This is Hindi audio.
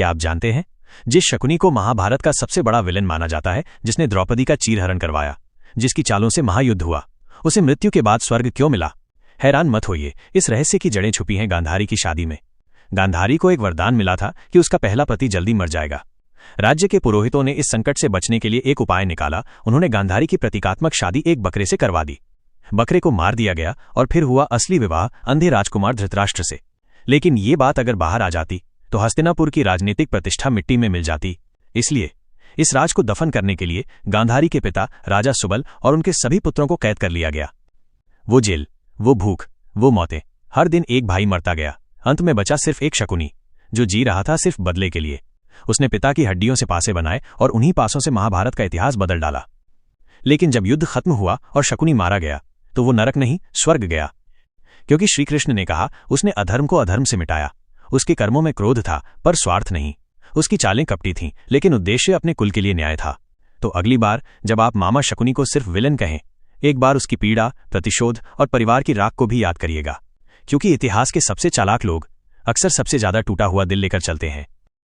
क्या आप जानते हैं, जिस शकुनी को महाभारत का सबसे बड़ा विलेन माना जाता है, जिसने द्रौपदी का चीरहरण करवाया, जिसकी चालों से महायुद्ध हुआ, उसे मृत्यु के बाद स्वर्ग क्यों मिला? हैरान मत होइए, इस रहस्य की जड़ें छुपी हैं गांधारी की शादी में। गांधारी को एक वरदान मिला था कि उसका पहला पति जल्दी मर जाएगा। राज्य के पुरोहितों ने इस संकट से बचने के लिए एक उपाय निकाला। उन्होंने गांधारी की प्रतीकात्मक शादी एक बकरे से करवा दी। बकरे को मार दिया गया और फिर हुआ असली विवाह अंधे राजकुमार धृतराष्ट्र से। लेकिन ये बात अगर बाहर आ जाती तो हस्तिनापुर की राजनीतिक प्रतिष्ठा मिट्टी में मिल जाती। इसलिए इस राज को दफन करने के लिए गांधारी के पिता राजा सुबल और उनके सभी पुत्रों को कैद कर लिया गया। वो जेल, वो भूख, वो मौतें, हर दिन एक भाई मरता गया। अंत में बचा सिर्फ एक शकुनी, जो जी रहा था सिर्फ बदले के लिए। उसने पिता की हड्डियों से पासे बनाए और उन्हीं पासों से महाभारत का इतिहास बदल डाला। लेकिन जब युद्ध खत्म हुआ और शकुनी मारा गया तो वो नरक नहीं, स्वर्ग गया। क्योंकि श्रीकृष्ण ने कहा, उसने अधर्म को अधर्म से मिटाया। उसके कर्मों में क्रोध था पर स्वार्थ नहीं। उसकी चालें कपटी थीं, लेकिन उद्देश्य अपने कुल के लिए न्याय था। तो अगली बार जब आप मामा शकुनी को सिर्फ विलन कहें, एक बार उसकी पीड़ा, प्रतिशोध और परिवार की राख को भी याद करिएगा। क्योंकि इतिहास के सबसे चालाक लोग अक्सर सबसे ज्यादा टूटा हुआ दिल लेकर चलते हैं।